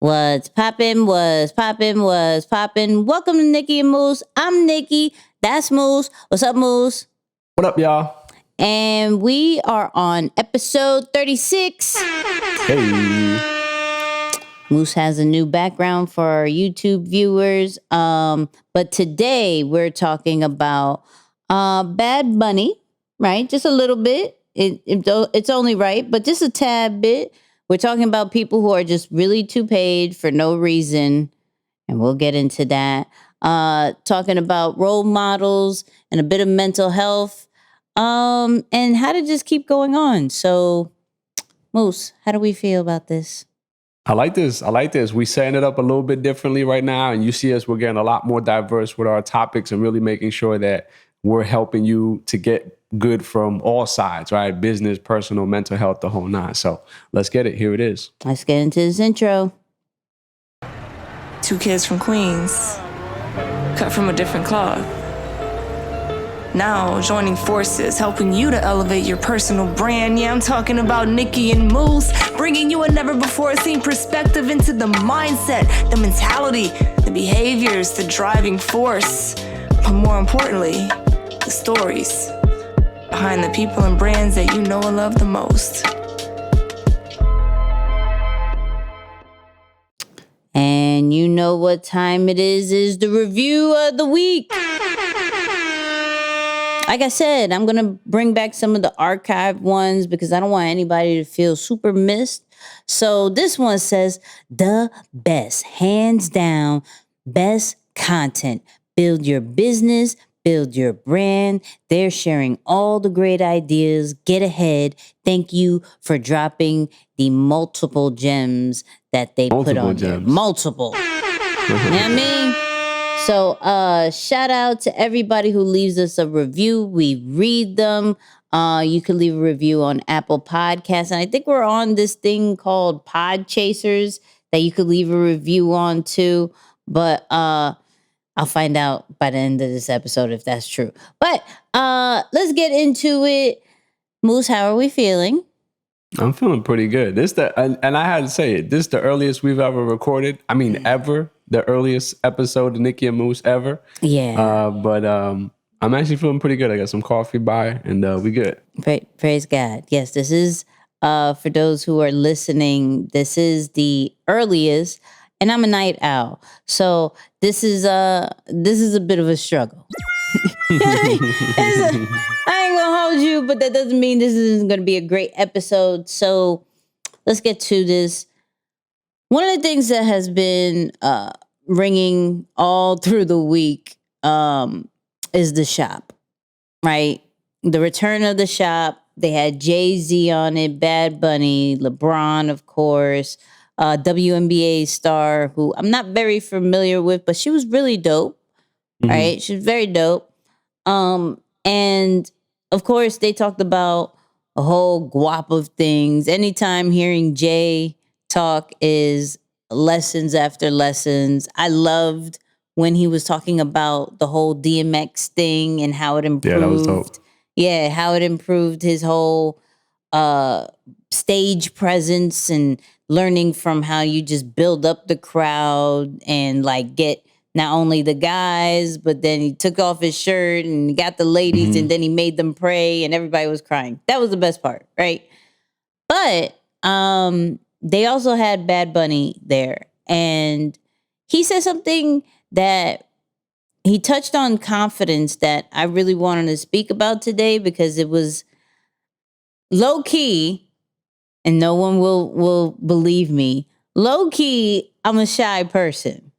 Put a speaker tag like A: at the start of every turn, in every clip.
A: What's poppin', was poppin', was poppin'. Welcome to Nicky and Moose. I'm Nicky. That's Moose. What's up, Moose?
B: What up, y'all?
A: And we are on episode 36.
B: Hey.
A: Moose has a new background for our YouTube viewers. But today we're talking about Bad Bunny, right? Just a little bit. It's only right, but just a tad bit. We're talking about people who are just really too paid for no reason, and we'll get into that. Talking about role models and a bit of mental health, and how to just keep going on. So, Moose, how do we feel about this?
B: I like this. We setting it up a little bit differently right now, and you see us, we're getting a lot more diverse with our topics and really making sure that we're helping you to get good from all sides, right? Business, personal, mental health, the whole nine. So let's get it. Here it is.
A: Let's get into this intro.
C: Two kids from Queens, cut from a different cloth. Now joining forces, helping you to elevate your personal brand. Yeah, I'm talking about Nicky and Moose, bringing you a never-before-seen perspective into the mindset, the mentality, the behaviors, the driving force, but more importantly, the stories behind the people and brands that you know and love the most.
A: And you know what time it is the review of the week. Like I said, I'm going to bring back some of the archived ones because I don't want anybody to feel super missed. So this one says, the best, hands down, best content. Build your business, build your brand. They're sharing all the great ideas. Get ahead. Thank you for dropping the multiple gems that they put on there. Multiple. You know what I mean? So shout out to everybody who leaves us a review. We read them. You can leave a review on Apple Podcasts. And I think we're on this thing called Pod Chasers that you could leave a review on too. But I'll find out by the end of this episode if that's true. But let's get into it. Moose, how are we feeling?
B: I'm feeling pretty good. And I had to say it. This is the earliest we've ever recorded. I mean, ever. The earliest episode of Nicky and Moose ever.
A: Yeah.
B: But I'm actually feeling pretty good. I got some coffee by, and we good.
A: Praise God. Yes, this is, for those who are listening, this is the earliest. And I'm a night owl. So this is a bit of a struggle. I ain't gonna hold you, but that doesn't mean this isn't gonna be a great episode. So let's get to this. One of the things that has been ringing all through the week is the shop, right? The return of the shop. They had Jay-Z on it, Bad Bunny, LeBron, of course. WNBA star who I'm not very familiar with, but she was really dope, right? She was very dope. And of course, they talked about a whole guap of things. Anytime hearing Jay talk is lessons after lessons. I loved when he was talking about the whole DMX thing and how it improved.
B: Yeah, that was dope.
A: Yeah, how it improved his whole stage presence and learning from how you just build up the crowd and like get not only the guys, but then he took off his shirt and got the ladies and then he made them pray and everybody was crying. That was the best part, right? But they also had Bad Bunny there and he said something that he touched on confidence that I really wanted to speak about today because it was low key. And no one will believe me. Low key, I'm a shy person.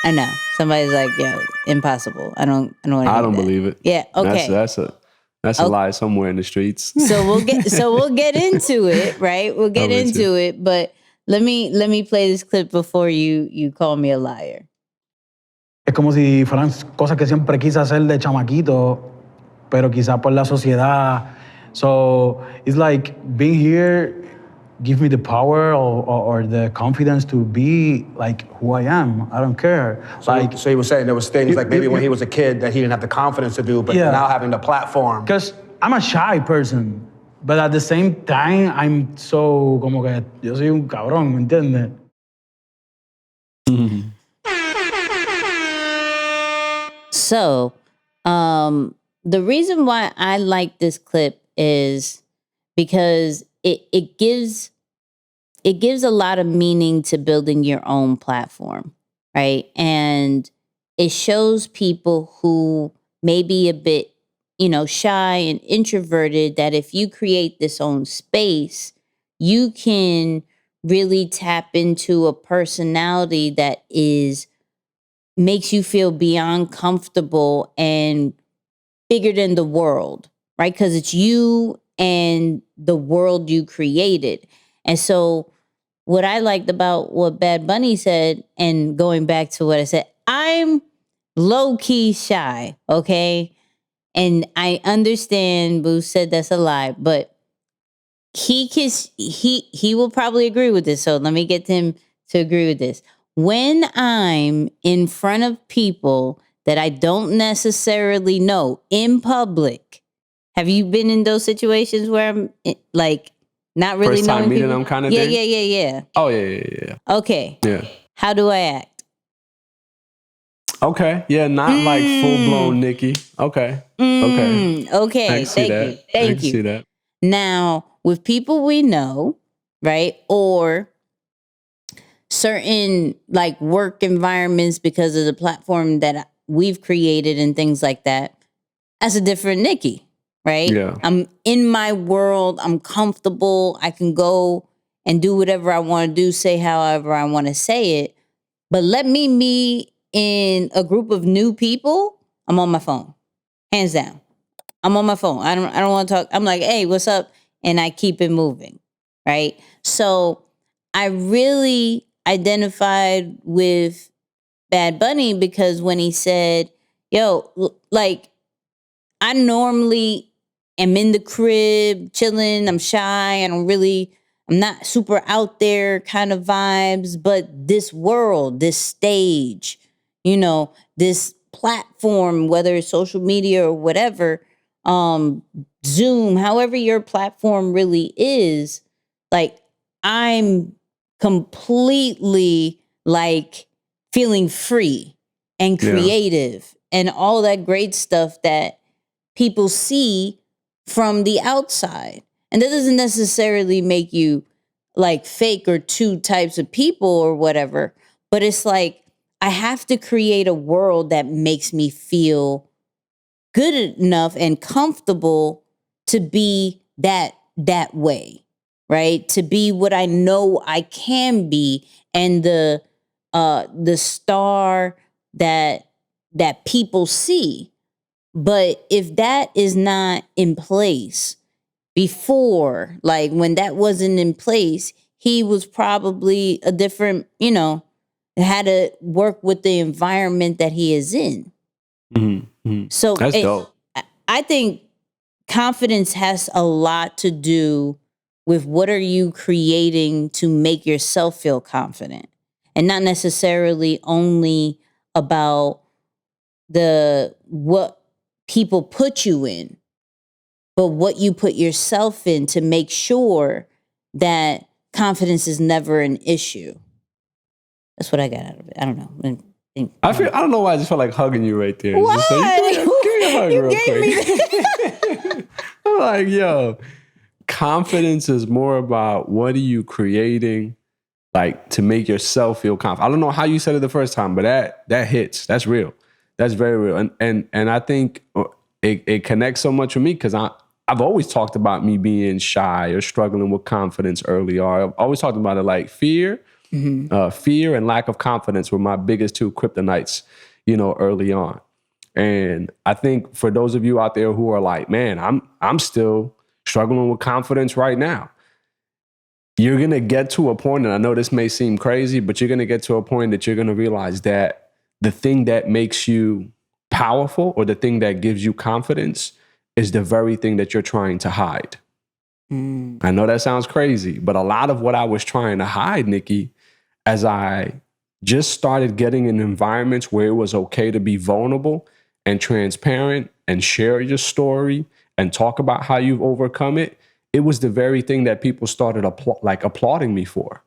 A: I know. Somebody's like, yo, impossible. I don't
B: believe it.
A: Yeah, okay.
B: That's a lie somewhere in the streets.
A: So we'll get into it, right? We'll get into it, but let me play this clip before you call me a liar.
D: Es como si fueran cosas que siempre quise hacer de chamaquito, pero quizá por la sociedad. So it's like being here give me the power or the confidence to be like who I am. I don't care.
E: So he was saying there was things like maybe when he was a kid that he didn't have the confidence to do, but now having the platform.
D: Because I'm a shy person. But at the same time, I'm so como que yo soy un cabrón, ¿me entiendes?
A: So, the reason why I like this clip is because it gives a lot of meaning to building your own platform, right? And it shows people who may be a bit, shy and introverted that if you create this own space, you can really tap into a personality that makes you feel beyond comfortable and bigger than the world, right? Because it's you and the world you created. And so what I liked about what Bad Bunny said, and going back to what I said, I'm low-key shy, okay? And I understand Boo said that's a lie, but he will probably agree with this. So let me get him to agree with this. When I'm in front of people that I don't necessarily know in public, have you been in those situations where I'm like not really
B: First time
A: knowing
B: meeting
A: people?
B: them kind of
A: Yeah,
B: thing?
A: yeah.
B: Oh, yeah.
A: Okay.
B: Yeah.
A: How do I act?
B: Okay. Yeah, not like full-blown Nicki. Okay. Okay.
A: Okay.
B: I can see that.
A: Thank you. Thank you.
B: See that.
A: Now, with people we know, right? Or certain like work environments because of the platform that we've created and things like that, that's a different Nicki, right?
B: Yeah.
A: I'm in my world. I'm comfortable. I can go and do whatever I want to do, say however I want to say it. But let me meet in a group of new people, I'm on my phone. Hands down. I'm on my phone. I don't want to talk. I'm like, hey, what's up? And I keep it moving. Right. So I really identified with Bad Bunny because when he said, yo, like I normally am in the crib chilling. I'm shy. I'm not super out there kind of vibes, but this world, this stage, this platform, whether it's social media or whatever, Zoom, however your platform really is, like I'm completely like feeling free and creative and all that great stuff that people see from the outside. And that doesn't necessarily make you like fake or two types of people or whatever, but it's like I have to create a world that makes me feel good enough and comfortable to be that way, right? To be what I know I can be and the star that people see. But if that is not in place before, like when that wasn't in place, he was probably a different, had to work with the environment that he is in. So
B: That's dope.
A: I think confidence has a lot to do with what are you creating to make yourself feel confident, and not necessarily only about what people put you in, but what you put yourself in to make sure that confidence is never an issue. That's what I got out of it. I don't know.
B: I don't know why I just felt like hugging you right there.
A: Why?
B: Just like, give me a hug
A: You
B: real
A: gave
B: quick. I'm like, yo, confidence is more about what are you creating, like to make yourself feel confident. I don't know how you said it the first time, but that hits. That's real. That's very real. And I think it connects so much with me because I've always talked about me being shy or struggling with confidence early on. I've always talked about it like fear. Fear and lack of confidence were my biggest two kryptonites, early on. And I think for those of you out there who are like, man, I'm still struggling with confidence right now. You're going to get to a point, and I know this may seem crazy, but you're going to get to a point that you're going to realize that the thing that makes you powerful or the thing that gives you confidence is the very thing that you're trying to hide. I know that sounds crazy, but a lot of what I was trying to hide, Nicki, as I just started getting in environments where it was okay to be vulnerable and transparent and share your story and talk about how you've overcome it, it was the very thing that people started applauding me for.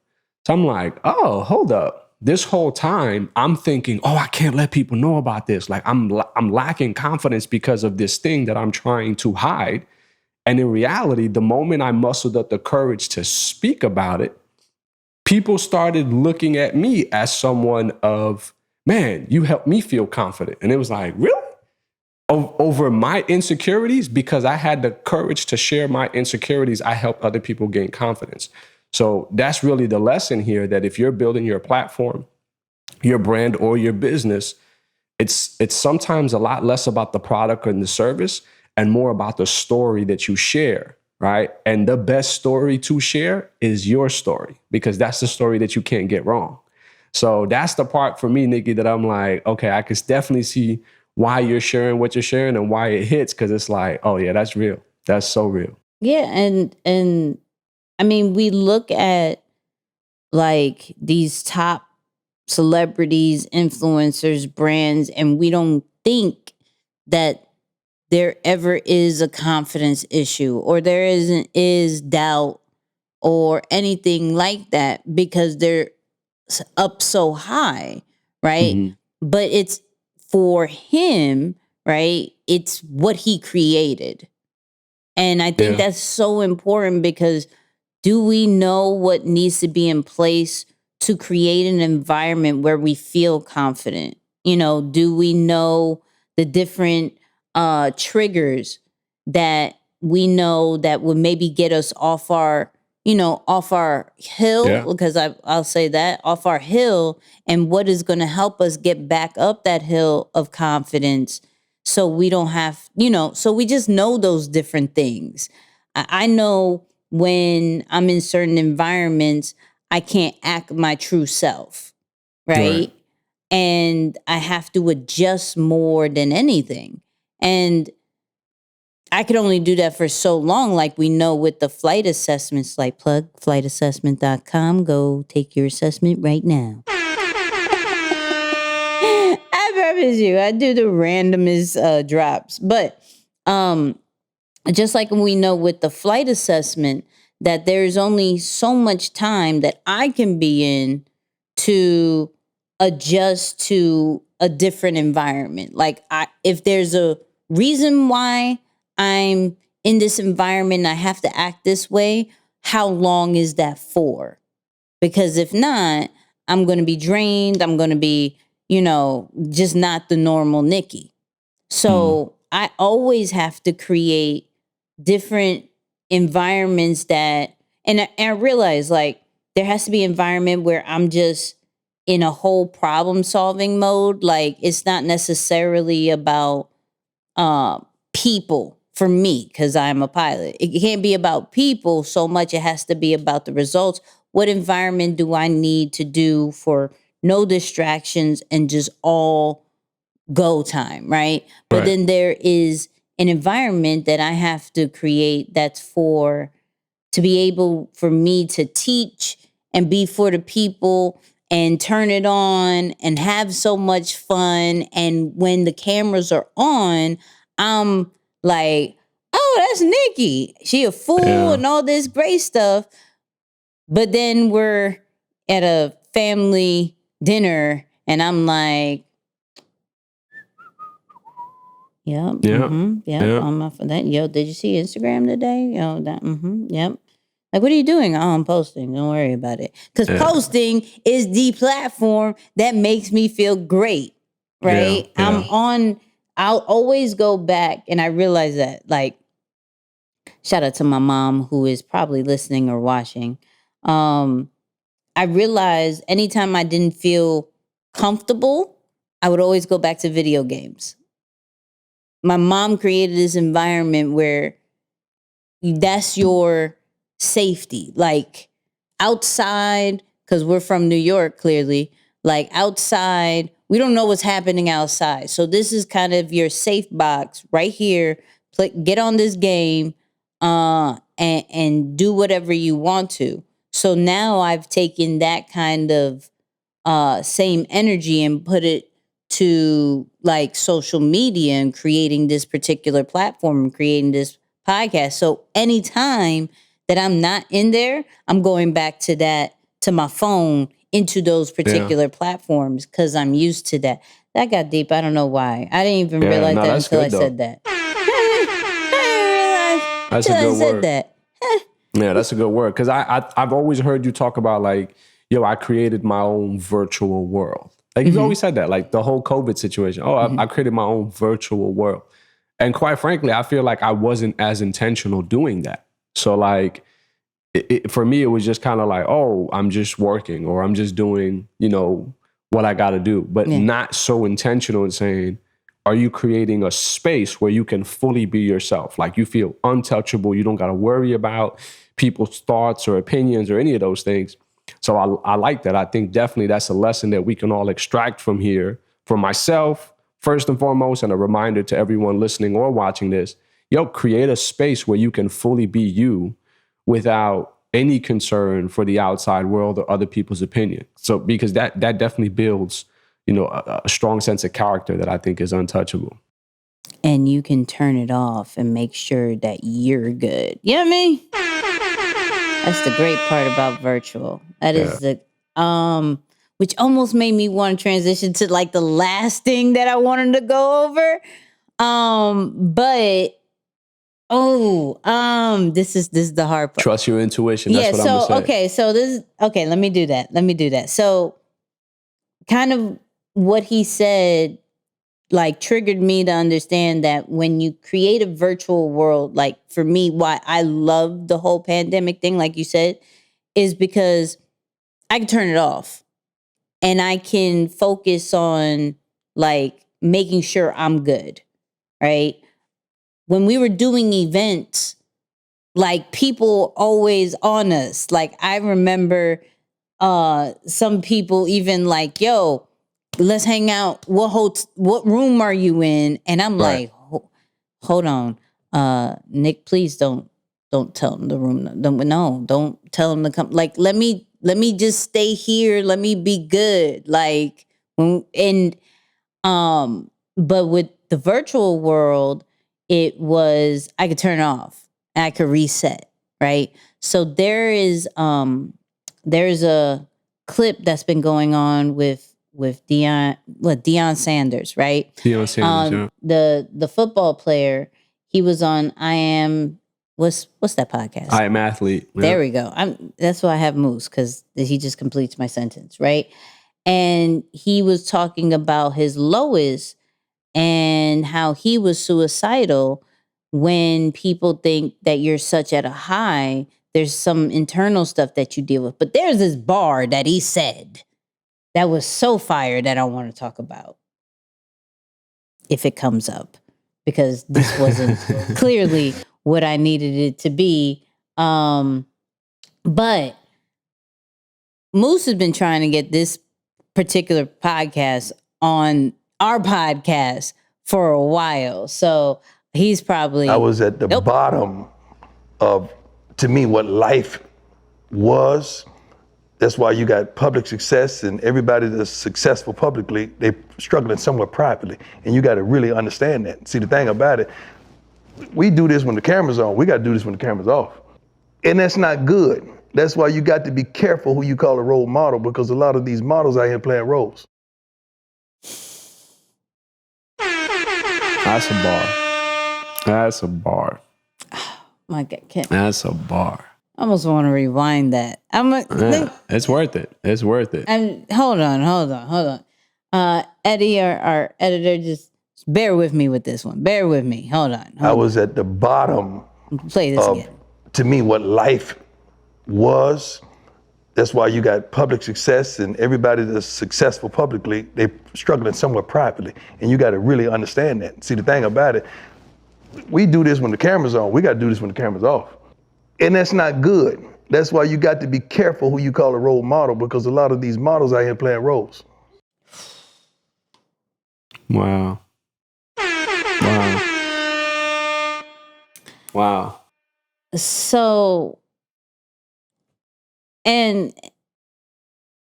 B: So I'm like, oh, hold up. This whole time I'm thinking, oh, I can't let people know about this. Like I'm lacking confidence because of this thing that I'm trying to hide. And in reality, the moment I muscled up the courage to speak about it, people started looking at me as someone of, man, you helped me feel confident. And it was like, really? Over my insecurities? Because I had the courage to share my insecurities, I helped other people gain confidence. So that's really the lesson here, that if you're building your platform, your brand, or your business, it's sometimes a lot less about the product and the service and more about the story that you share, right? And the best story to share is your story, because that's the story that you can't get wrong. So that's the part for me, Nikki, that I'm like, okay, I can definitely see why you're sharing what you're sharing and why it hits, because it's like, oh yeah, that's real. That's so real.
A: Yeah, and I mean, we look at like these top celebrities, influencers, brands, and we don't think that there ever is a confidence issue or there is doubt or anything like that, because they're up so high, right?
B: Mhm.
A: But it's for him, right? It's what he created. And I think
B: Yeah.
A: that's so important, because do we know what needs to be in place to create an environment where we feel confident? You know, do we know the different triggers that we know that would maybe get us off our, off our hill?
B: Yeah.
A: Because I'll say that, off our hill, and what is going to help us get back up that hill of confidence, so we don't have, so we just know those different things. I know when I'm in certain environments, I can't act my true self, right?
B: Right.
A: And I have to adjust more than anything. And I could only do that for so long, like we know with the flight assessments, like plug flightassessment.com. Go take your assessment right now. I promise you, I do the randomest drops. But just like we know with the flight assessment, that there's only so much time that I can be in to adjust to a different environment. Like if there's a reason why I'm in this environment and I have to act this way, how long is that for? Because if not, I'm going to be drained. I'm going to be, just not the normal Nikki. So I always have to create different environments that, and I realize, like, there has to be an environment where I'm just in a whole problem solving mode. Like, it's not necessarily about people for me, because I'm a pilot. It can't be about people so much. It has to be about the results. What environment do I need to do for no distractions and just all go time, right? But
B: Right.
A: then there is an environment that I have to create that's to be able for me to teach and be for the people and turn it on and have so much fun. And when the cameras are on, I'm like, oh, that's Nikki. She a fool
B: Yeah.
A: and all this great stuff. But then we're at a family dinner and I'm like, yep.
B: Yeah.
A: Yep.
B: Yeah.
A: On my phone. Yo, did you see Instagram today? Yo, that. Yep. Like, what are you doing? Oh, I'm posting. Don't worry about it. Because
B: Yeah.
A: posting is the platform that makes me feel great, right?
B: Yeah.
A: I'll always go back, and I realize that, like, shout out to my mom who is probably listening or watching. I realized anytime I didn't feel comfortable, I would always go back to video games. My mom created this environment where that's your safety. Like outside, because we're from New York, clearly, like outside, we don't know what's happening outside. So this is kind of your safe box right here. Get on this game and do whatever you want to. So now I've taken that kind of same energy and put it to like social media and creating this particular platform and creating this podcast. So anytime that I'm not in there, I'm going back to my phone, into those particular platforms, because I'm used to that. That got deep. I don't know why. I didn't even realize that until I said that. I
B: That's
A: didn't
B: a
A: realize
B: good
A: until I said
B: word.
A: that.
B: Yeah, that's a good word. Because I've always heard you talk about like, yo, I created my own virtual world. Like you've always said that, like the whole COVID situation. Oh, I created my own virtual world. And quite frankly, I feel like I wasn't as intentional doing that. So like, for me, it was just kind of like, oh, I'm just working or I'm just doing, what I got to do, but not so intentional in saying, are you creating a space where you can fully be yourself? Like you feel untouchable. You don't got to worry about people's thoughts or opinions or any of those things. So I like that. I think definitely that's a lesson that we can all extract from here, for myself, first and foremost, and a reminder to everyone listening or watching this. Yo, create a space where you can fully be you without any concern for the outside world or other people's opinion. So because that definitely builds, a strong sense of character that I think is untouchable.
A: And you can turn it off and make sure that you're good. You know what I mean? That's the great part about virtual. That is which almost made me want to transition to like the last thing that I wanted to go over. But this is the hard part.
B: Trust your intuition. That's what I'm gonna say.
A: Let me do that. So kind of what he said like triggered me to understand that when you create a virtual world, like for me, why I love the whole pandemic thing, like you said, is because I can turn it off and I can focus on like making sure I'm good, right? When we were doing events, like people always on us. Like I remember some people even like, yo, let's hang out. What room are you in? And I'm like, hold on. Nick, please don't tell them the room. Don't tell them to come. Like, let me just stay here. Let me be good. Like, but with the virtual world, it was, I could turn it off. I could reset. Right. So there's a clip that's been going on with Deion Sanders, right?
B: Deion Sanders,
A: the football player. He was on what's that podcast?
B: I Am Athlete. Yeah.
A: There we go. That's why I have Moose, because he just completes my sentence, right? And he was talking about his lowest and how he was suicidal. When people think that you're such at a high, there's some internal stuff that you deal with. But there's this bar that he said that was so fire that I want to talk about if it comes up, because this wasn't clearly what I needed it to be. But Moose has been trying to get this particular podcast on our podcast for a while. So he's probably...
F: I was at the bottom of, to me, what life was. That's why you got public success, and everybody that's successful publicly, they're struggling somewhere privately. And you got to really understand that. See, the thing about it, we do this when the camera's on. We got to do this when the camera's off. And that's not good. That's why you got to be careful who you call a role model, because a lot of these models out here playing roles.
B: That's a bar. That's a bar.
A: My God,
B: That's a bar.
A: I almost want to rewind that.
B: It's worth it. It's worth it.
A: And hold on. Eddie, our editor, just bear with me with this one. Bear with me. Hold on.
F: I was at the bottom
A: Play this again.
F: To me, what life was. That's why you got public success, and everybody that's successful publicly, they're struggling somewhere privately. And you got to really understand that. See, the thing about it, we do this when the camera's on. We got to do this when the camera's off. And that's not good. That's why you got to be careful who you call a role model, because a lot of these models out here playing roles.
B: Wow.
A: So, and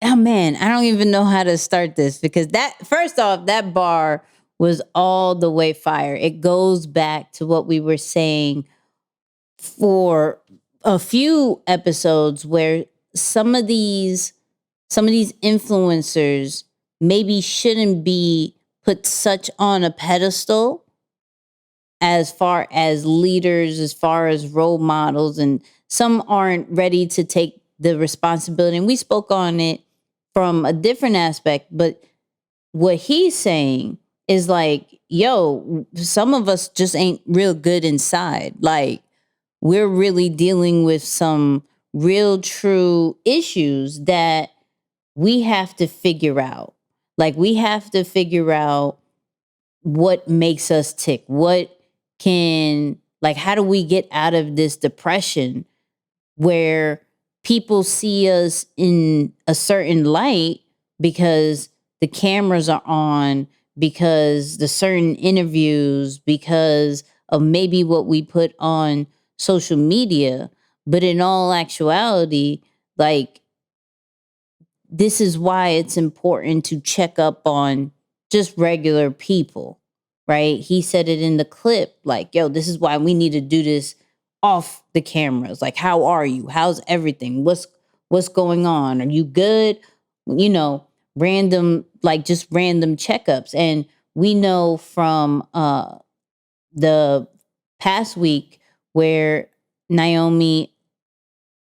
A: oh man, I don't even know how to start this, because first off, that bar was all the way fire. It goes back to what we were saying for a few episodes where some of these influencers maybe shouldn't be put such on a pedestal as far as leaders, as far as role models, and some aren't ready to take the responsibility. And we spoke on it from a different aspect, but what he's saying is like, yo, some of us just ain't real good inside. Like, we're really dealing with some real true issues that we have to figure out. Like, we have to figure out what makes us tick. How do we get out of this depression where people see us in a certain light because the cameras are on, because the certain interviews, because of maybe what we put on social media. But in all actuality, like, this is why it's important to check up on just regular people, right? He said it in the clip, like, yo, this is why we need to do this off the cameras. Like, how are you? How's everything? What's going on? Are you good? You know, random checkups. And we know from the past week where Naomi,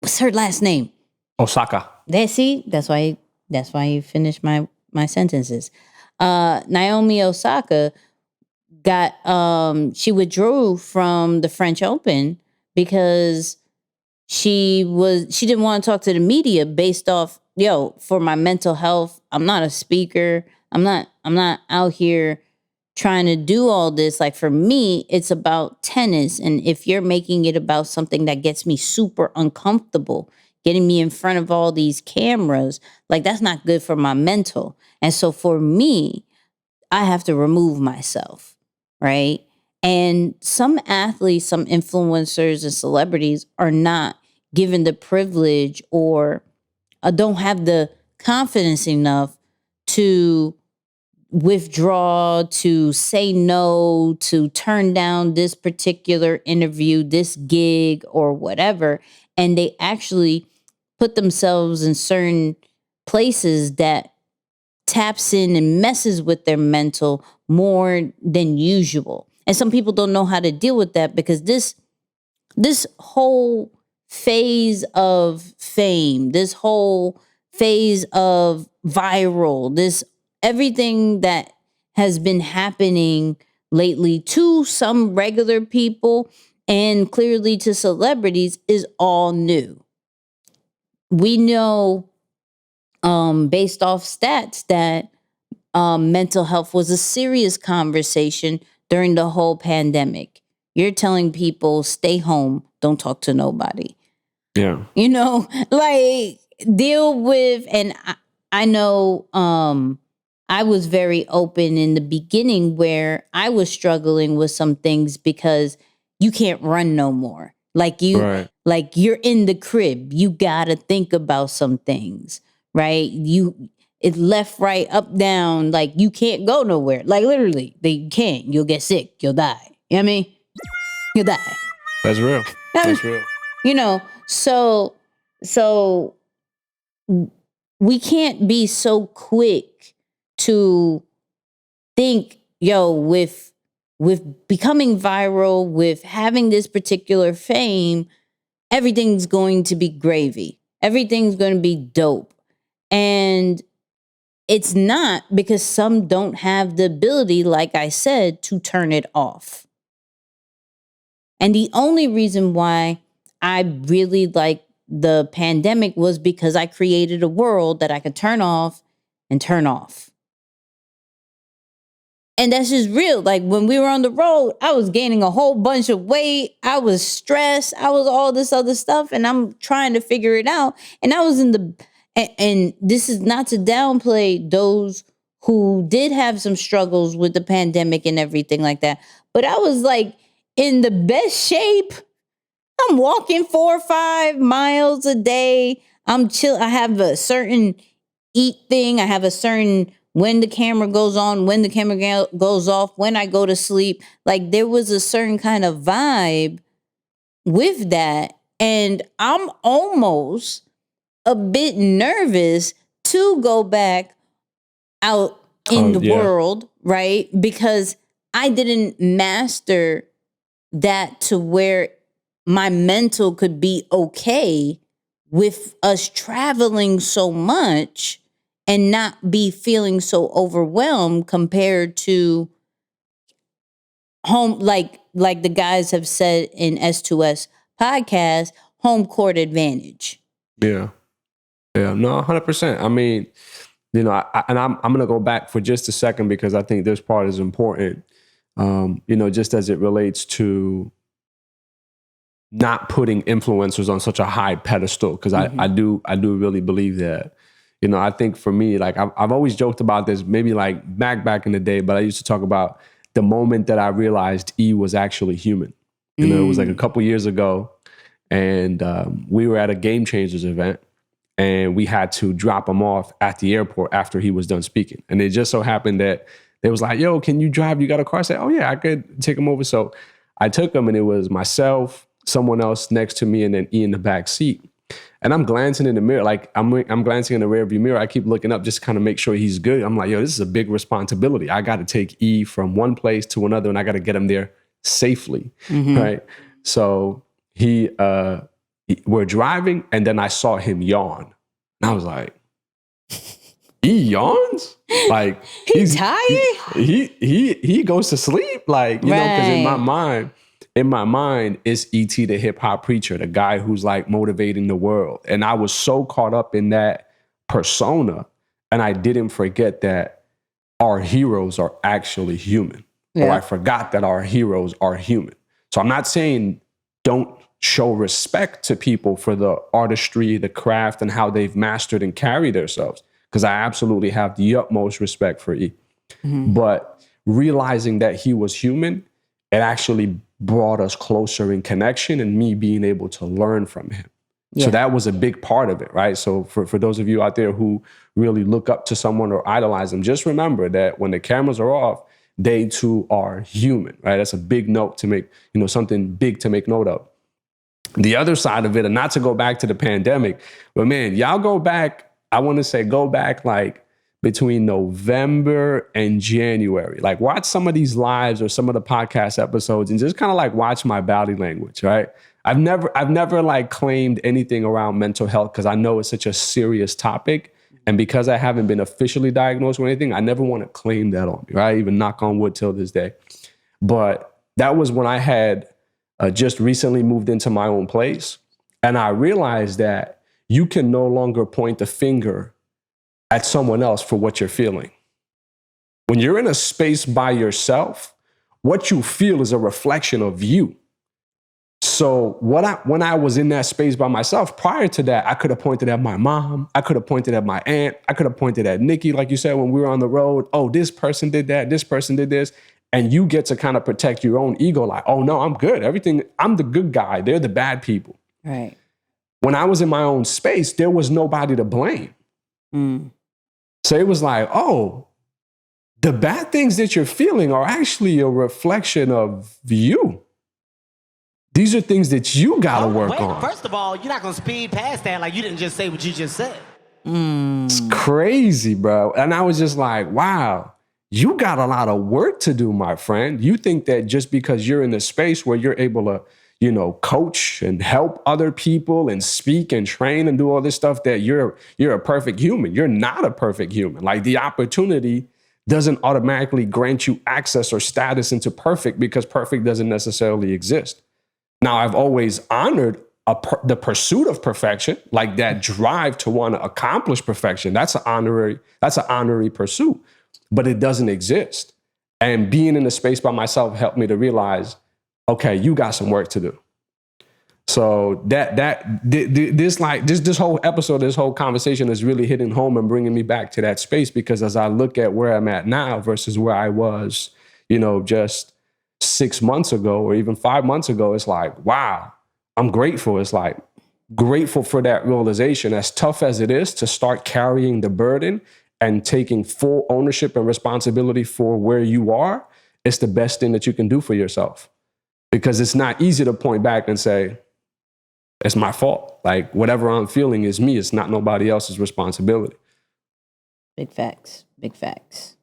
A: what's her last name?
B: Osaka.
A: That's why you finish my sentences. Naomi Osaka she withdrew from the French Open because she didn't want to talk to the media based off, for my mental health. I'm not a speaker. I'm not out here trying to do all this. Like, for me, it's about tennis. And if you're making it about something that gets me super uncomfortable, getting me in front of all these cameras, like, that's not good for my mental. And so for me, I have to remove myself, right? And some athletes, some influencers and celebrities are not given the privilege or don't have the confidence enough to withdraw, to say no, to turn down this particular interview, this gig, or whatever. And they actually put themselves in certain places that taps in and messes with their mental more than usual. And some people don't know how to deal with that because this whole phase of fame, this whole phase of viral, this everything that has been happening lately to some regular people and clearly to celebrities is all new. We know based off stats that mental health was a serious conversation during the whole pandemic. You're telling people, stay home, don't talk to nobody.
B: Yeah.
A: Like, deal with, and I know I was very open in the beginning where I was struggling with some things because you can't run no more. Like, you're in the crib. You gotta think about some things, right? It's left, right, up, down. Like, you can't go nowhere. Like, literally, they can't. You'll get sick. You'll die. You know what I mean? You'll die.
B: That's real. That's real.
A: So we can't be so quick to think, with becoming viral, with having this particular fame, everything's going to be gravy. Everything's going to be dope. And it's not, because some don't have the ability, like I said, to turn it off. And the only reason why I really like the pandemic was because I created a world that I could turn off and turn off. And that's just real. Like, when we were on the road, I was gaining a whole bunch of weight. I was stressed. I was all this other stuff. And I'm trying to figure it out. And I was and this is not to downplay those who did have some struggles with the pandemic and everything like that. But I was like in the best shape. I'm walking 4 or 5 miles a day. I'm chill. I have a certain eat thing. I have a certain when the camera goes on, when the camera goes off, when I go to sleep. Like, there was a certain kind of vibe with that. And I'm almost a bit nervous to go back out in the world, right? Because I didn't master that to where my mental could be okay with us traveling so much and not be feeling so overwhelmed compared to home, like the guys have said in S2S podcast, home court advantage.
B: Yeah. Yeah, no, 100%. I mean, you know, I'm going to go back for just a second because I think this part is important, you know, just as it relates to not putting influencers on such a high pedestal, because I do really believe that. You know, I think for me, like I've always joked about this, maybe like back in the day, but I used to talk about the moment that I realized E was actually human. You know, it was like a couple years ago, and we were at a Game Changers event, and we had to drop him off at the airport after he was done speaking. And it just so happened that they was like, yo, can you drive? You got a car? I said, oh yeah, I could take him over. So I took him, and it was myself, someone else next to me, and then E in the back seat. And I'm glancing in the mirror, like I'm glancing in the rearview mirror. I keep looking up just to kind of make sure he's good. I'm like, yo, this is a big responsibility. I got to take E from one place to another, and I got to get him there safely, right? So we're driving, and then I saw him yawn. And I was like, he yawns? Like
A: He's tired?
B: He goes to sleep? Like, you know, because in my mind, it's E.T. the hip hop preacher, the guy who's like motivating the world. And I was so caught up in that persona, and I didn't forget that our heroes are actually human.
A: Yeah.
B: Or I forgot that our heroes are human. So I'm not saying don't show respect to people for the artistry, the craft, and how they've mastered and carried themselves, because I absolutely have the utmost respect for E. But realizing that he was human, it actually brought us closer in connection and me being able to learn from him. Yeah. So that was a big part of it, right? So for those of you out there who really look up to someone or idolize them, just remember that when the cameras are off, they too are human, right? That's a big note to make, you know, something big to make note of. The other side of it, and not to go back to the pandemic, but man, y'all go back, I want to say go back like between November and January. Like watch some of these lives or some of the podcast episodes and just kind of like watch my body language, right? I've never like claimed anything around mental health because I know it's such a serious topic. And because I haven't been officially diagnosed with anything, I never want to claim that on me, right? Even knock on wood till this day. But that was when I had just recently moved into my own place. And I realized that you can no longer point the finger at someone else for what you're feeling. When you're in a space by yourself, what you feel is a reflection of you. So when I was in that space by myself, prior to that, I could have pointed at my mom. I could have pointed at my aunt. I could have pointed at Nikki, like you said, when we were on the road. Oh, this person did that. This person did this. And you get to kind of protect your own ego. Like, oh no, I'm good. Everything, I'm the good guy. They're the bad people.
A: Right.
B: When I was in my own space, there was nobody to blame. So it was like, oh, the bad things that you're feeling are actually a reflection of you. These are things that you got to work on.
G: First of all, you're not going to speed past that like you didn't just say what you just said.
B: It's crazy, bro. And I was just like, wow, you got a lot of work to do, my friend. You think that just because you're in a space where you're able to, you know, coach and help other people and speak and train and do all this stuff, that you're a perfect human. You're not a perfect human. Like the opportunity doesn't automatically grant you access or status into perfect, because perfect doesn't necessarily exist. Now, I've always honored the pursuit of perfection, like that drive to want to accomplish perfection. That's an honorary pursuit, but it doesn't exist. And being in the space by myself helped me to realize, okay, you got some work to do. So this whole episode, this whole conversation is really hitting home and bringing me back to that space, because as I look at where I'm at now versus where I was, you know, just 6 months ago or even 5 months ago, it's like, wow, I'm grateful. It's like grateful for that realization, as tough as it is to start carrying the burden and taking full ownership and responsibility for where you are. It's the best thing that you can do for yourself. Because it's not easy to point back and say, it's my fault. Like, whatever I'm feeling is me. It's not nobody else's responsibility.
A: Big facts. Big facts.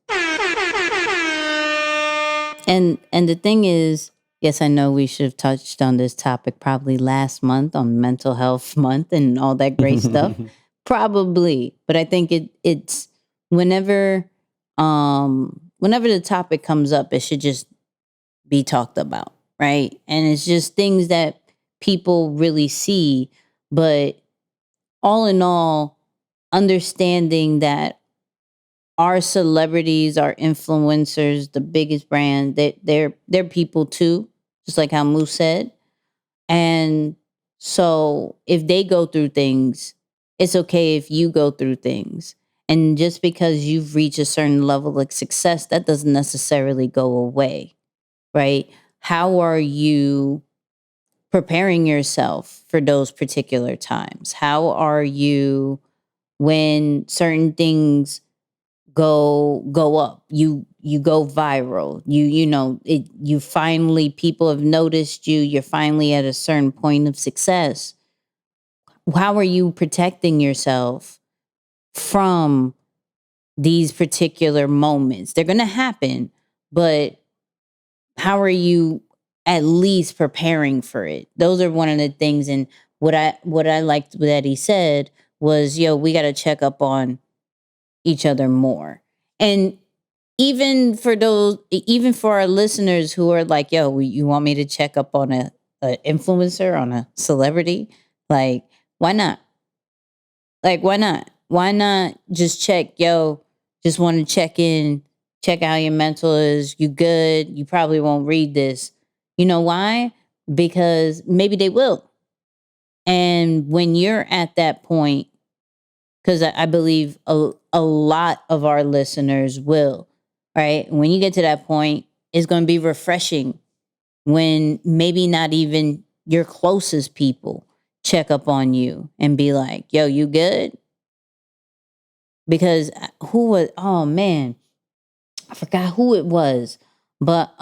A: And the thing is, yes, I know we should have touched on this topic probably last month on Mental Health Month and all that great stuff. Probably. But I think it's whenever the topic comes up, it should just be talked about, right? And it's just things that people really see. But all in all, understanding that our celebrities, our influencers, the biggest brand, they're people too, just like how Moose said. And so if they go through things, it's okay if you go through things. And just because you've reached a certain level of success, that doesn't necessarily go away, right? How are you preparing yourself for those particular times? How are you when certain things go up, you go viral, you finally, people have noticed you, you're finally at a certain point of success. How are you protecting yourself from these particular moments? They're going to happen, but how are you at least preparing for it? Those are one of the things. And what I liked that he said was, we got to check up on each other more. And even for our listeners who are like, you want me to check up on a influencer, on a celebrity? Like, why not? Why not just check, just want to check in, check how your mental is. You good? You probably won't read this. You know why? Because maybe they will. And when you're at that point, because I believe a lot of our listeners will, right? When you get to that point, it's going to be refreshing when maybe not even your closest people check up on you and be like, you good? Because oh man, I forgot who it was, but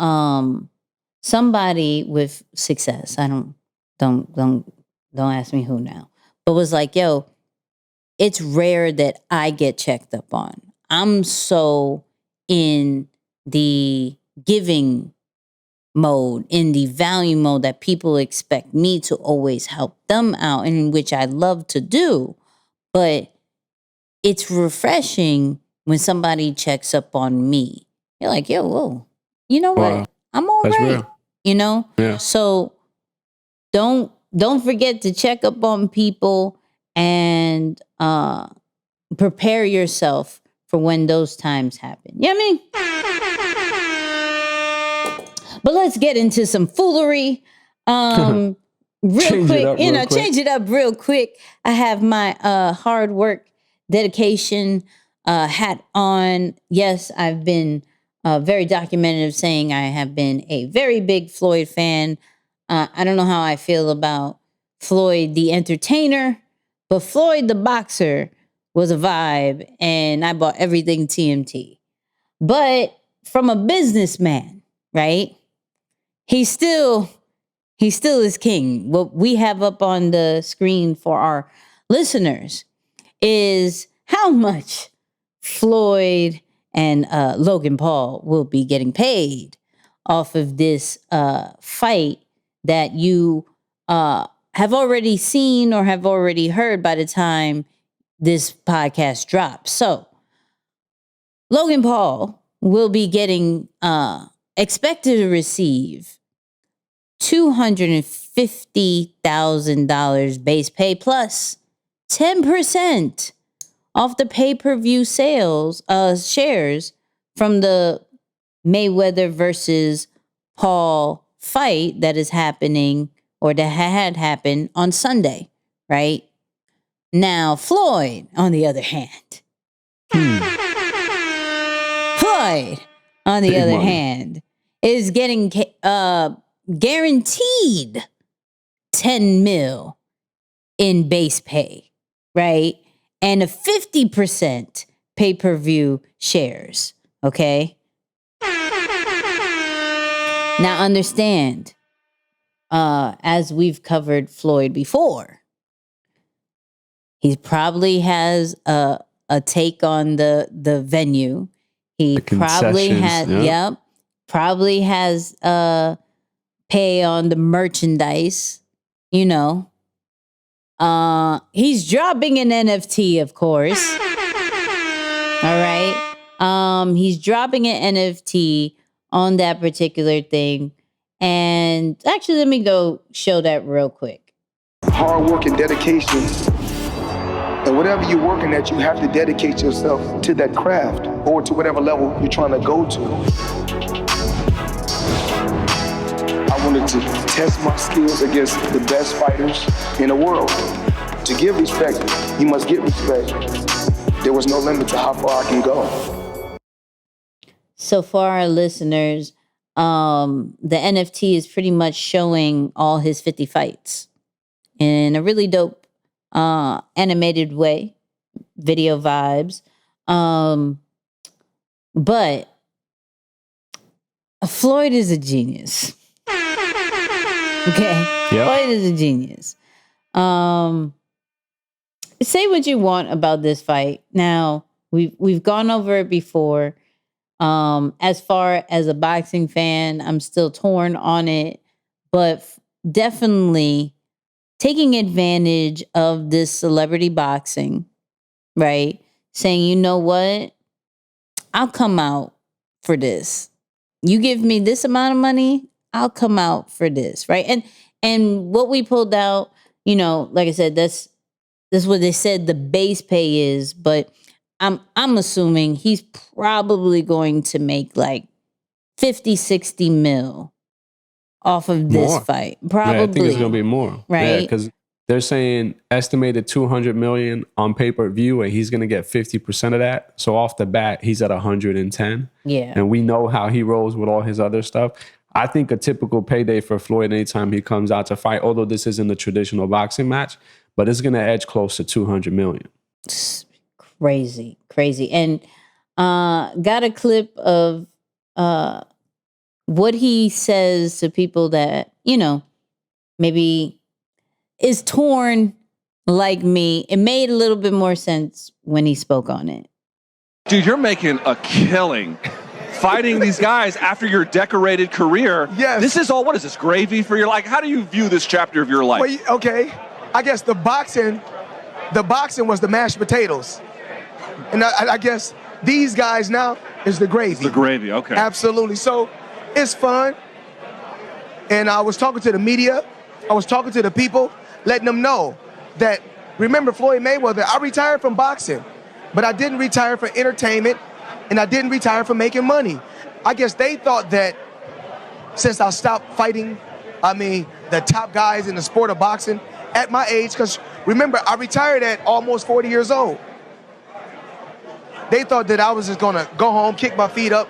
A: somebody with success. I don't ask me who now, but was like, it's rare that I get checked up on. I'm so in the giving mode, in the value mode, that people expect me to always help them out, in which I love to do. But it's refreshing when somebody checks up on me. You're like, whoa, you know what?
B: Wow.
A: I'm all
B: That's
A: right.
B: real. Yeah.
A: So don't forget to check up on people and prepare yourself for when those times happen. You know what I mean? But let's get into some foolery. Real quick, change it up real quick. I have my hard work, dedication hat on. Yes, I've been very documentative, saying I have been a very big Floyd fan. I don't know how I feel about Floyd the entertainer, but Floyd the boxer was a vibe, and I bought everything TMT. But from a businessman, right? He still is king. What we have up on the screen for our listeners is how much Floyd and Logan Paul will be getting paid off of this fight that you have already seen or have already heard by the time this podcast drops. So Logan Paul will be getting expected to receive $250,000 base pay plus 10% off the pay-per-view sales shares from the Mayweather versus Paul fight that is happening, or that had happened on Sunday, right? Now, Floyd, on the other hand, is getting guaranteed 10 mil in base pay, right? And a 50% pay-per-view shares, okay? Now understand, as we've covered Floyd before, he probably has a take on the venue. He probably has, probably has pay on the merchandise. You know, he's dropping an NFT, of course. All right, he's dropping an NFT on that particular thing, and actually, let me go show that real quick.
H: Hard work and dedication. And whatever you're working at, you have to dedicate yourself to that craft or to whatever level you're trying to go to. I wanted to test my skills against the best fighters in the world. To give respect, you must get respect. There was no limit to how far I can go.
A: So for our listeners, the NFT is pretty much showing all his 50 fights in a really dope animated way, video vibes. But Floyd is a genius. Okay. Yep. Floyd is a genius. Say what you want about this fight. Now, we've gone over it before. As far as a boxing fan, I'm still torn on it, but definitely taking advantage of this celebrity boxing, right? Saying, you know what? I'll come out for this. You give me this amount of money, I'll come out for this, right? And what we pulled out, you know, like I said, that's what they said the base pay is, but I'm assuming he's probably going to make like 50, 60 mil off of this fight. Probably.
B: Yeah, I think it's going to be more.
A: Right?
B: Yeah, because they're saying estimated 200 million on pay-per-view, and he's going to get 50% of that. So off the bat, he's at 110.
A: Yeah.
B: And we know how he rolls with all his other stuff. I think a typical payday for Floyd anytime he comes out to fight, although this isn't a traditional boxing match, but it's going to edge close to 200 million.
A: Crazy. And got a clip of what he says to people that, you know, maybe is torn like me. It made a little bit more sense when he spoke on it.
I: Dude, you're making a killing fighting these guys after your decorated career.
H: Yes.
I: This is all, what is this, gravy for your life? How do you view this chapter of your life?
H: Well, okay, I guess the boxing was the mashed potatoes. And I guess these guys now is the gravy.
I: It's the gravy, okay.
H: Absolutely. So it's fun. And I was talking to the media. I was talking to the people, letting them know that, remember Floyd Mayweather, I retired from boxing, but I didn't retire for entertainment, and I didn't retire for making money. I guess they thought that since I stopped fighting, the top guys in the sport of boxing at my age, because remember, I retired at almost 40 years old. They thought that I was just gonna go home, kick my feet up,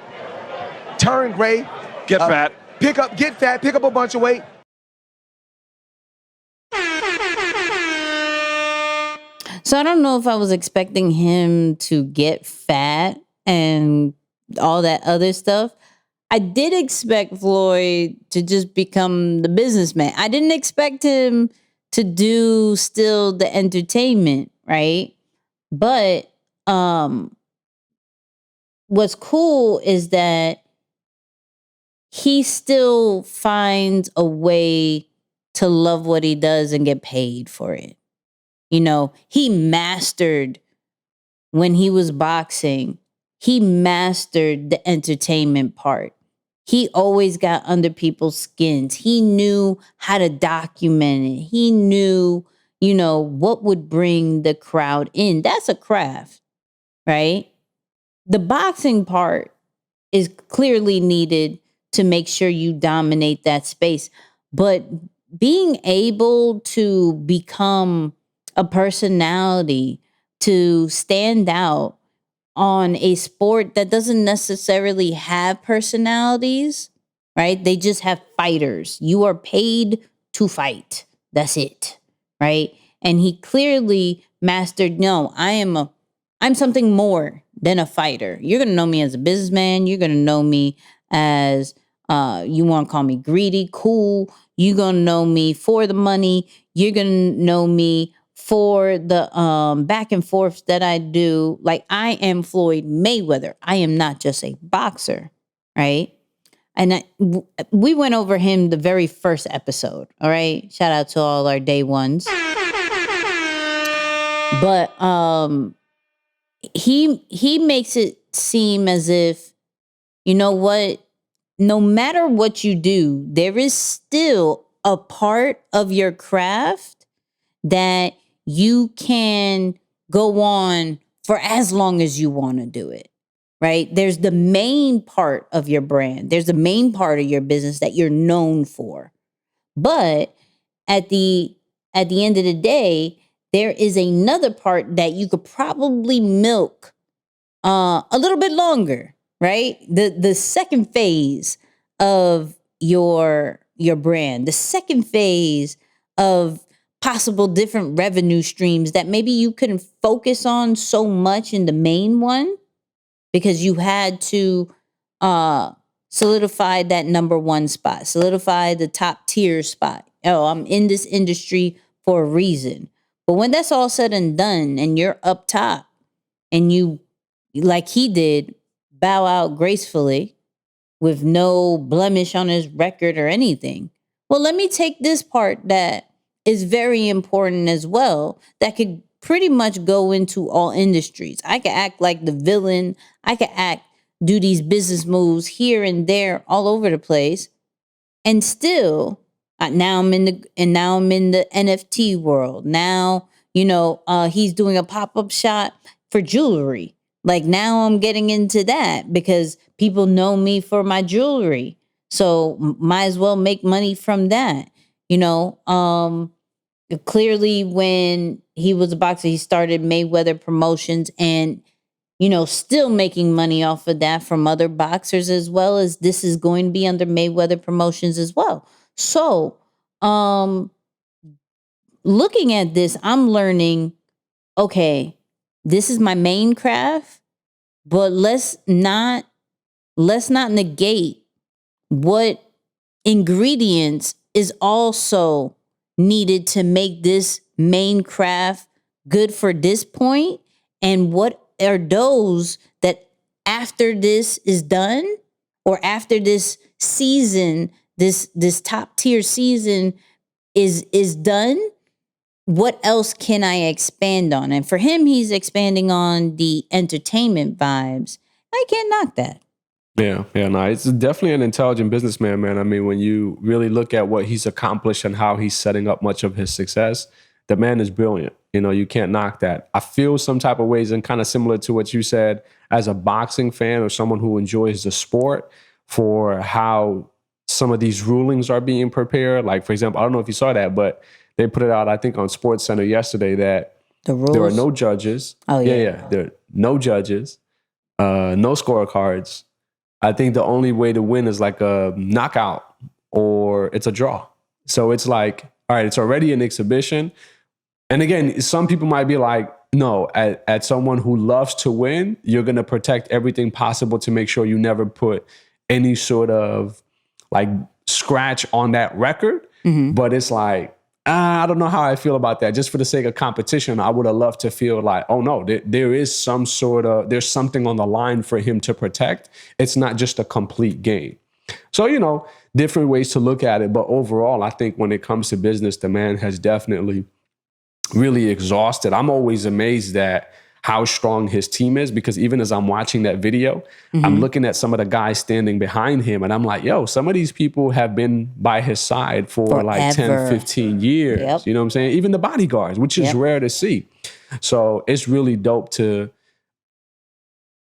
H: turn gray,
I: get fat,
H: get fat, pick up a bunch of weight.
A: So I don't know if I was expecting him to get fat and all that other stuff. I did expect Floyd to just become the businessman. I didn't expect him to do still the entertainment, right? But what's cool is that he still finds a way to love what he does and get paid for it. You know, he mastered when he was boxing, he mastered the entertainment part. He always got under people's skins. He knew how to document it. He knew, you know, what would bring the crowd in. That's a craft, right? The boxing part is clearly needed to make sure you dominate that space. But being able to become a personality, to stand out on a sport that doesn't necessarily have personalities, right? They just have fighters. You are paid to fight. That's it, right? And he clearly mastered, no, I'm something more than a fighter. You're going to know me as a businessman. You're going to know me as, you want to call me greedy, cool. You're going to know me for the money. You're going to know me for the back and forth that I do. Like, I am Floyd Mayweather. I am not just a boxer, right? And we went over him the very first episode, all right? Shout out to all our day ones. But he makes it seem as if, you know what? No matter what you do, there is still a part of your craft that you can go on for as long as you want to do it, right? There's the main part of your brand. There's the main part of your business that you're known for. But at the end of the day, there is another part that you could probably milk a little bit longer, right? The second phase of your brand, the second phase of possible different revenue streams that maybe you couldn't focus on so much in the main one because you had to solidify that number one spot, solidify the top tier spot. Oh, I'm in this industry for a reason. But when that's all said and done and you're up top and you, like he did, bow out gracefully with no blemish on his record or anything. Well, let me take this part that is very important as well, that could pretty much go into all industries. I could act like the villain. I could do these business moves here and there all over the place. And still, now I'm in the NFT world. Now, he's doing a pop-up shop for jewelry. Like, now I'm getting into that because people know me for my jewelry. So might as well make money from that. Clearly when he was a boxer, he started Mayweather Promotions and, still making money off of that from other boxers, as well as this is going to be under Mayweather Promotions as well. So, looking at this, I'm learning, okay, this is my main craft, but let's not negate what ingredients is also needed to make this main craft good for this point, and what are those that after this is done, or after this season, this top tier season is done, what else can I expand on? And for him, he's expanding on the entertainment vibes. I can't knock that.
B: Yeah, no, it's definitely an intelligent businessman, man. I mean, when you really look at what he's accomplished and how he's setting up much of his success, the man is brilliant. You can't knock that. I feel some type of ways, and kind of similar to what you said, as a boxing fan or someone who enjoys the sport, for how some of these rulings are being prepared. Like, for example, I don't know if you saw that, but they put it out, I think, on SportsCenter yesterday that there are no judges.
A: Oh,
B: yeah. There are no judges, no scorecards. I think the only way to win is like a knockout or it's a draw. So it's like, all right, it's already an exhibition. And again, some people might be like, no, at someone who loves to win, you're going to protect everything possible to make sure you never put any sort of like scratch on that record.
A: Mm-hmm.
B: But it's like, I don't know how I feel about that. Just for the sake of competition, I would have loved to feel like, oh no, there is there's something on the line for him to protect. It's not just a complete game. So, different ways to look at it. But overall, I think when it comes to business, the man has definitely really exhausted. I'm always amazed at how strong his team is, because even as I'm watching that video, I'm looking at some of the guys standing behind him and I'm like, yo, some of these people have been by his side for like 10, 15 years.
A: Yep.
B: You know what I'm saying? Even the bodyguards, which is rare to see. So it's really dope to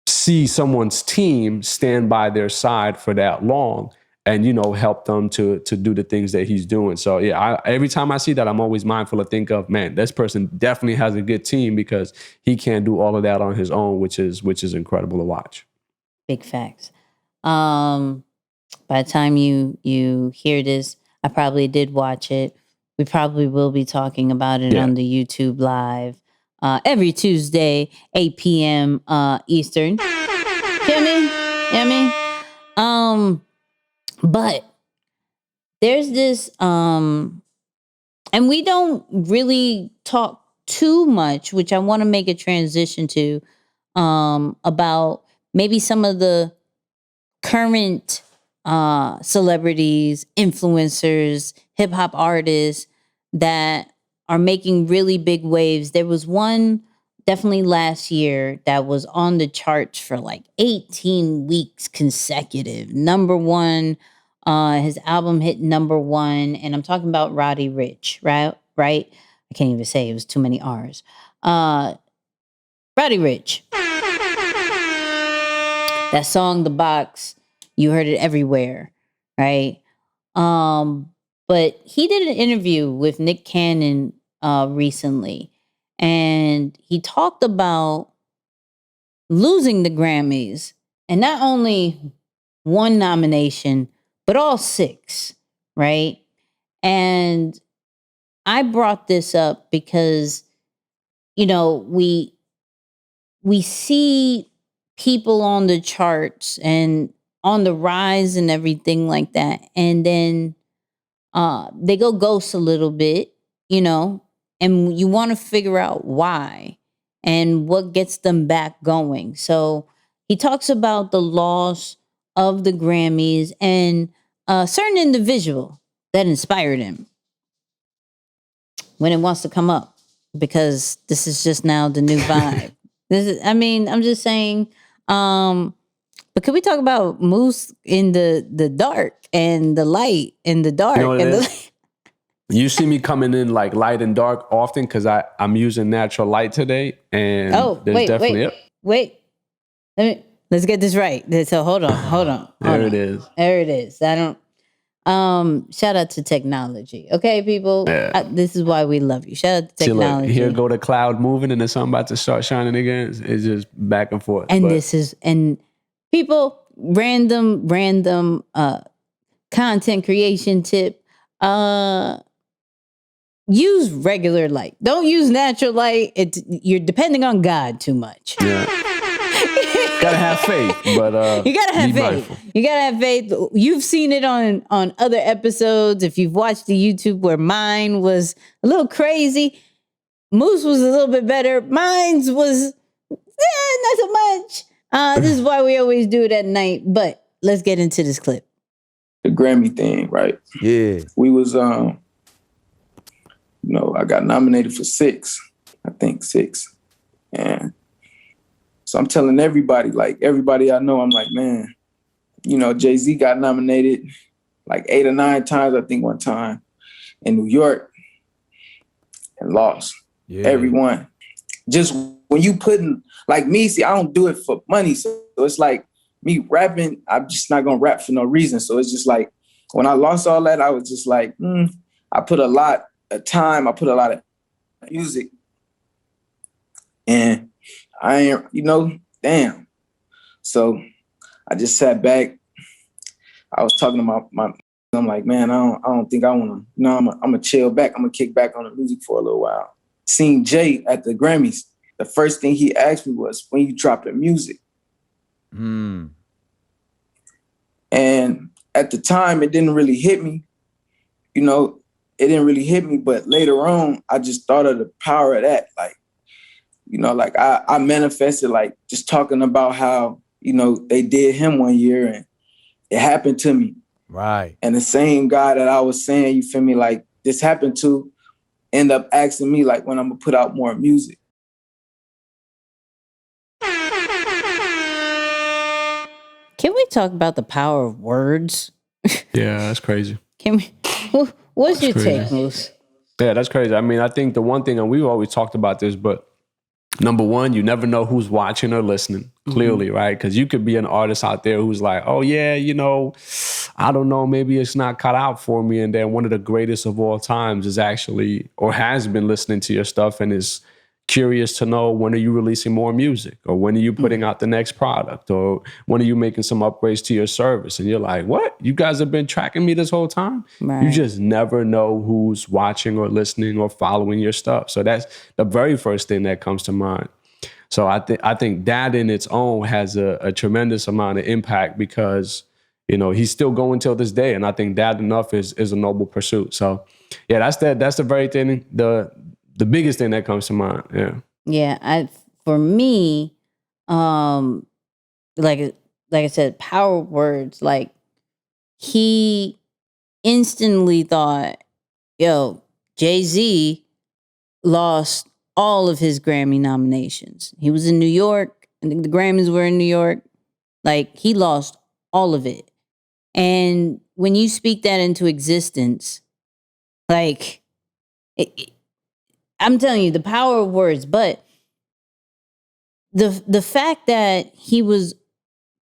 B: see someone's team stand by their side for that long and, help them to do the things that he's doing. So yeah, every time I see that, I'm always mindful to think of, man, this person definitely has a good team, because he can't do all of that on his own, which is incredible to watch.
A: Big facts. By the time you hear this, I probably did watch it. We probably will be talking about it on the YouTube live every Tuesday, 8 p.m. Eastern. Hear me? But there's this, and we don't really talk too much, which I want to make a transition to, about maybe some of the current celebrities, influencers, hip hop artists that are making really big waves. There was one definitely last year that was on the charts for like 18 weeks consecutive. Number one, his album hit number one, and I'm talking about Roddy Rich, right? Right? I can't even say, it was too many R's. Roddy Rich. That song, The Box, you heard it everywhere, right? But he did an interview with Nick Cannon recently, and he talked about losing the Grammys, and not only one nomination, but all 6, right? And I brought this up because, you know, we see people on the charts and on the rise and everything like that, and then they go ghost a little bit, you know, and you want to figure out why and what gets them back going. So he talks about the loss of the Grammys and a certain individual that inspired him when it wants to come up, because this is just now the new vibe. I'm just saying, but could we talk about Moose in the dark and the light and the dark?
B: You know what
A: and
B: it
A: the
B: is? You see me coming in like light and dark often because I'm using natural light today, and there's definitely
A: wait. Let's get this right. So hold on.
B: There it is.
A: There it is. I don't. Shout out to technology. Okay, people.
B: Yeah.
A: This is why we love you. Shout out to
B: See, look,
A: technology.
B: here go the cloud moving, and then something about to start shining again. It's just back and forth.
A: And people, random content creation tip. Use regular light. Don't use natural light. You're depending on God too much.
B: Yeah. Gotta have faith, but
A: you gotta have faith.
B: Mindful.
A: You gotta have faith. You've seen it on other episodes. If you've watched the YouTube where mine was a little crazy, Moose was a little bit better. Mine's was not so much. This is why we always do it at night. But let's get into this clip.
J: The Grammy thing, right?
E: Yeah.
J: We was I got nominated for 6. I think 6. And so I'm telling everybody, like everybody I know, I'm like, man, Jay-Z got nominated like 8 or 9 times, I think one time in New York, and lost.
E: Yeah.
J: Everyone. Just when you putting, like me, see, I don't do it for money. So it's like me rapping, I'm just not gonna rap for no reason. So it's just like, when I lost all that, I was just like, I put a lot of time, I put a lot of music, and I ain't, damn. So I just sat back. I was talking to my I'm like, man, I don't think I want to, I'm gonna chill back. I'm gonna kick back on the music for a little while. Seeing Jay at the Grammys, the first thing he asked me was, when you drop the music? And at the time, it didn't really hit me. It didn't really hit me, but later on, I just thought of the power of that. Like, I manifested, like, just talking about how, they did him one year and it happened to me.
E: Right.
J: And the same guy that I was saying, you feel me, like, this happened to, end up asking me, like, when I'm gonna put out more music.
A: Can we talk about the power of words?
B: Yeah, that's crazy.
A: Can we? What's your take, Moose?
B: Yeah, that's crazy. I mean, I think the one thing, and we've always talked about this, but number one, you never know who's watching or listening, clearly, right? Because you could be an artist out there who's like, oh, yeah, I don't know, maybe it's not cut out for me. And then one of the greatest of all times is actually, or has been listening to your stuff and is curious to know, when are you releasing more music, or when are you putting out the next product, or when are you making some upgrades to your service? And you're like, what? You guys have been tracking me this whole time?
A: Right.
B: You just never know who's watching or listening or following your stuff. So that's the very first thing that comes to mind. So I think that in its own has a tremendous amount of impact, because he's still going till this day. And I think that enough is a noble pursuit. So yeah, that's the very thing, the biggest thing that comes to mind. Yeah.
A: Yeah. For me, like I said, power words, like he instantly thought, yo, Jay-Z lost all of his Grammy nominations. He was in New York. I think the Grammys were in New York. Like, he lost all of it. And when you speak that into existence, like, I'm telling you, the power of words. But the fact that he was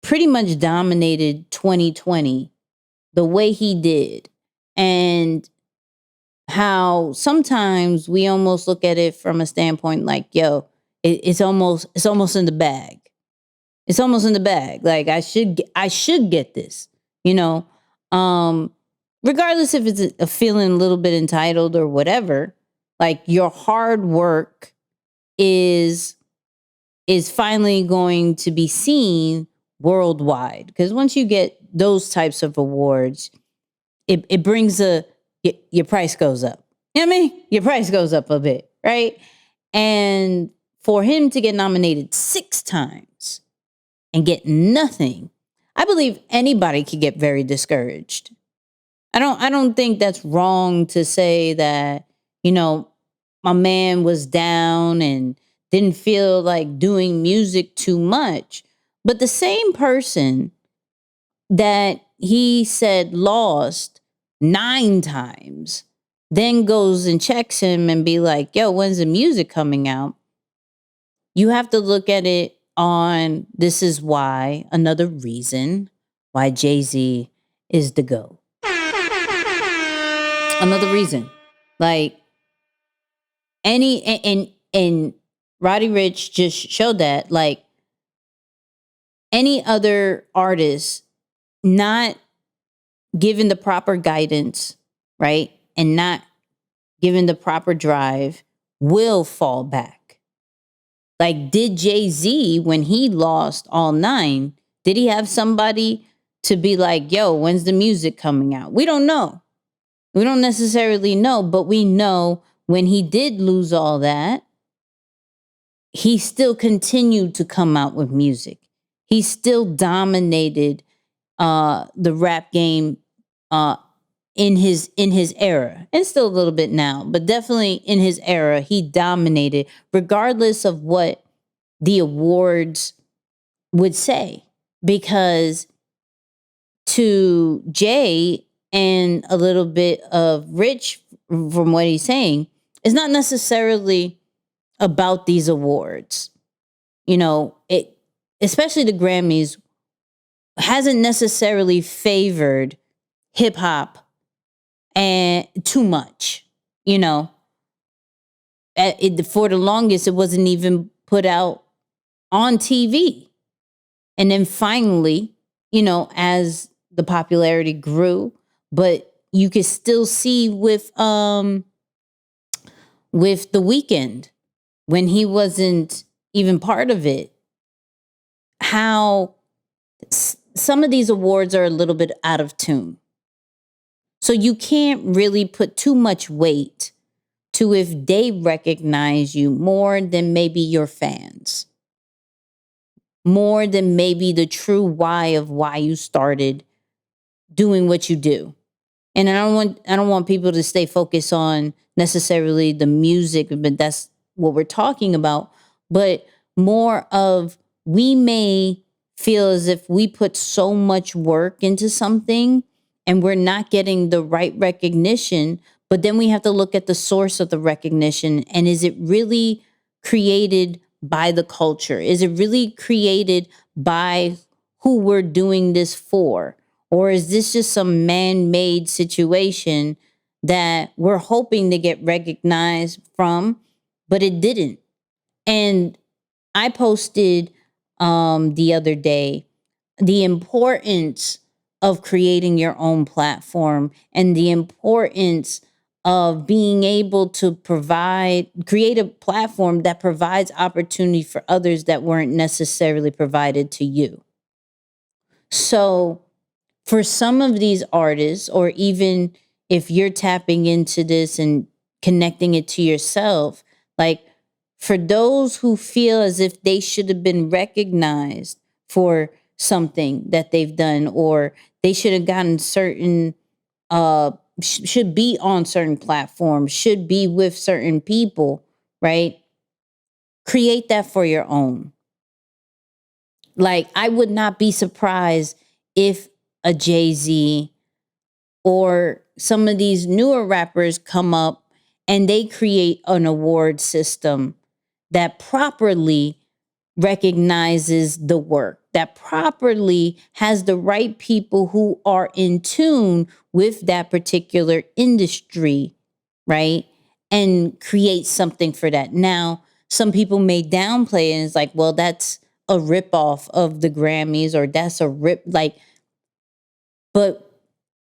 A: pretty much dominated 2020 the way he did, and how sometimes we almost look at it from a standpoint like, yo, it's almost in the bag. It's almost in the bag. Like, I should get this, regardless if it's a feeling a little bit entitled or whatever. Like, your hard work is finally going to be seen worldwide. Because once you get those types of awards, it brings your price goes up. You know what I mean? Your price goes up a bit, right? And for him to get nominated 6 times and get nothing, I believe anybody could get very discouraged. I don't think that's wrong to say that, my man was down and didn't feel like doing music too much. But the same person that he said lost 9 times then goes and checks him and be like, yo, when's the music coming out? You have to look at it on, this is why, another reason why Jay-Z is the GOAT. Another reason. Like, and Roddy Rich just showed that, like, any other artist not given the proper guidance, right, and not given the proper drive will fall back. Like, did Jay-Z, when he lost all 9, did he have somebody to be like, yo, when's the music coming out? We don't know. We don't necessarily know, but we know when he did lose all that, he still continued to come out with music. He still dominated the rap game in his era, and still a little bit now, but definitely in his era, he dominated regardless of what the awards would say. Because to Jay and a little bit of Rich, from what he's saying, it's not necessarily about these awards. It, especially the Grammys, hasn't necessarily favored hip hop and too much. For the longest, it wasn't even put out on TV. And then finally, as the popularity grew, but you could still see with The Weeknd, when he wasn't even part of it, how some of these awards are a little bit out of tune. So you can't really put too much weight to if they recognize you more than maybe your fans, more than maybe the true why of why you started doing what you do. And I don't want people to stay focused on necessarily the music, but that's what we're talking about. But more of, we may feel as if we put so much work into something and we're not getting the right recognition, but then we have to look at the source of the recognition. And is it really created by the culture? Is it really created by who we're doing this for? Or is this just some man-made situation that we're hoping to get recognized from, but it didn't? And I posted the other day the importance of creating your own platform and the importance of being able to create a platform that provides opportunity for others that weren't necessarily provided to you. So for some of these artists, or even if you're tapping into this and connecting it to yourself, like for those who feel as if they should have been recognized for something that they've done, or they should have gotten certain, should be on certain platforms, should be with certain people, right? Create that for your own. Like, I would not be surprised if a Jay-Z or some of these newer rappers come up and they create an award system that properly recognizes the work, that properly has the right people who are in tune with that particular industry, right? And create something for that. Now, some people may downplay it and it's like, well, that's a ripoff of the Grammys, or that's a but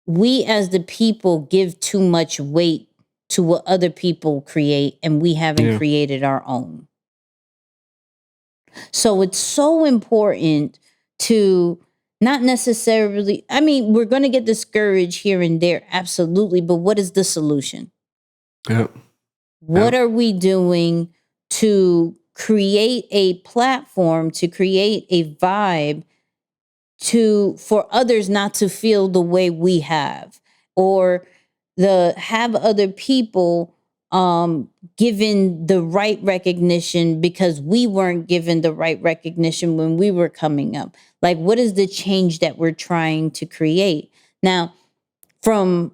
A: we as the people give too much weight to what other people create, and we haven't created our own. So it's so important to not necessarily, I mean, we're going to get discouraged here and there, absolutely, but what is the solution? What are we doing to create a platform, to create a vibe for others not to feel the way we have, or have other people given the right recognition because we weren't given the right recognition when we were coming up? Like, what is the change that we're trying to create? Now, from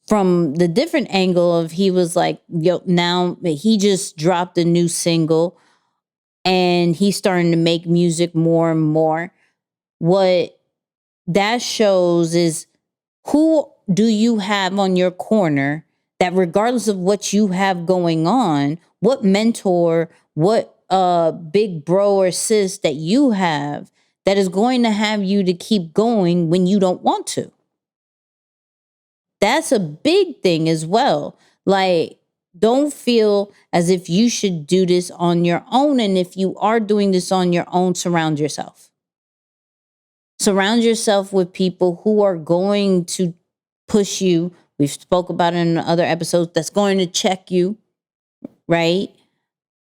A: the different angle of, he was like, yo, now he just dropped a new single and he's starting to make music more and more. What that shows is, who do you have on your corner that, regardless of what you have going on, what mentor, what big bro or sis that you have that is going to have you to keep going when you don't want to? That's a big thing as well. Like, don't feel as if you should do this on your own. And if you are doing this on your own, surround yourself. Surround yourself with people who are going to push you. We've spoke about it in other episodes. That's going to check you, right,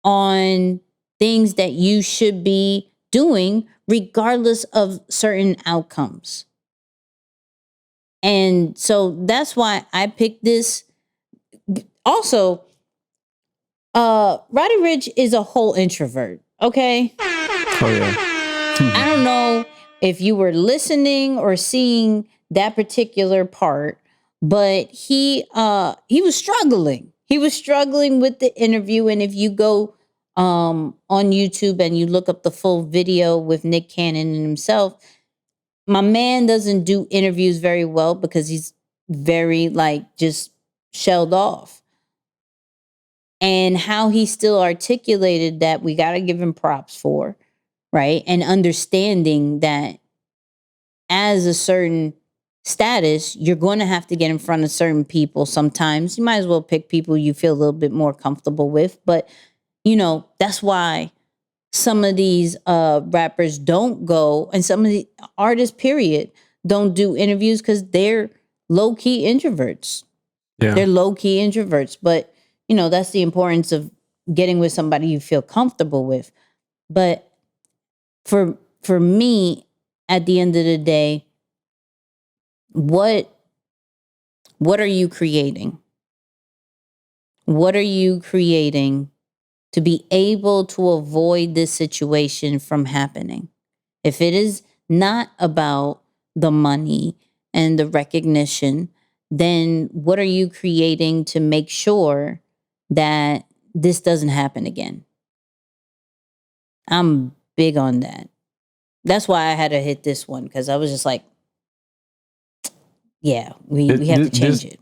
A: on things that you should be doing regardless of certain outcomes. And so that's why I picked this. Also, Roddy Rich is a whole introvert, okay?
B: Oh, yeah.
A: I don't know if you were listening or seeing that particular part, but he was struggling. He was struggling with the interview. And if you go on YouTube and you look up the full video with Nick Cannon and himself, my man doesn't do interviews very well because he's very, like, just shelled off. And how he still articulated that, we got to give him props for, right? And understanding that as a certain status, you're going to have to get in front of certain people sometimes. You might as well pick people you feel a little bit more comfortable with. But, you know, that's why some of these rappers don't go, and some of the artists, period, don't do interviews because they're low-key introverts.
B: Yeah.
A: They're low-key introverts. But, you know, that's the importance of getting with somebody you feel comfortable with. But for me, at the end of the day, what are you creating? What are you creating to be able to avoid this situation from happening? If it is not about the money and the recognition, then what are you creating to make sure that this doesn't happen again? I'm big on that. That's why I had to hit this one, because I was just like, yeah, we have to change it.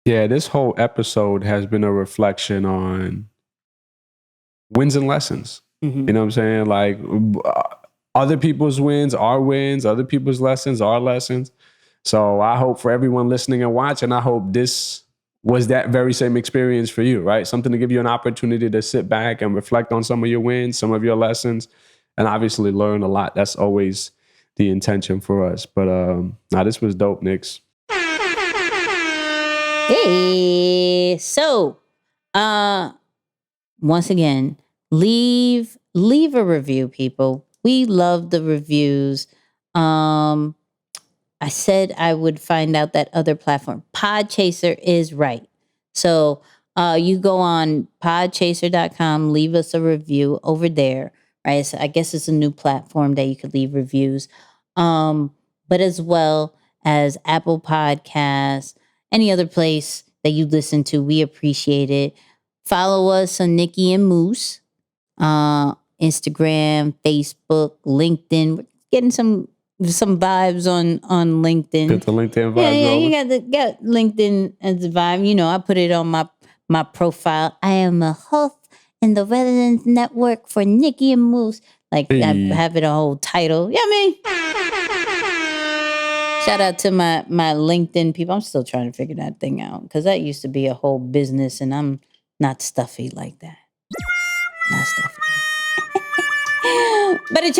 B: Yeah, this whole episode has been a reflection on wins and lessons.
A: Mm-hmm.
B: You know what I'm saying? Like, other people's wins, our wins, other people's lessons, our lessons. So I hope for everyone listening and watching, I hope this was that very same experience for you, right? Something to give you an opportunity to sit back and reflect on some of your wins, some of your lessons, and obviously learn a lot. That's always the intention for us. But this was dope, Nicks.
A: Hey, so once again, leave a review, people. We love the reviews. I said I would find out that other platform. Podchaser is right. So you go on podchaser.com, leave us a review over there, right? So I guess it's a new platform that you could leave reviews. But as well as Apple Podcasts, any other place that you listen to, we appreciate it. Follow us on Nicky and Moose, Instagram, Facebook, LinkedIn. We're getting some vibes on LinkedIn.
B: Get the LinkedIn vibe.
A: Yeah, you got LinkedIn as a vibe. You know, I put it on my profile. I am a host in the Residence Network for Nicky and Moose. Like, I have it a whole title. Yeah, I mean, shout out to my LinkedIn people. I'm still trying to figure that thing out because that used to be a whole business, and I'm not stuffy like that. Not stuffy. But it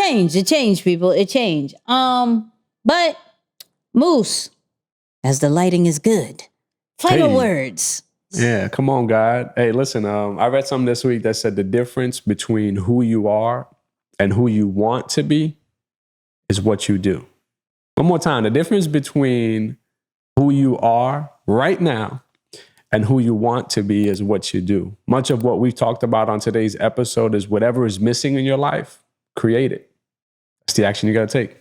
A: changed, people. It changed. But Moose, as the lighting is good. Final words.
B: Yeah, come on, God. Hey, listen, I read something this week that said the difference between who you are and who you want to be is what you do. One more time, the difference between who you are right now and who you want to be is what you do. Much of what we've talked about on today's episode is whatever is missing in your life, create it. That's the action you got to take.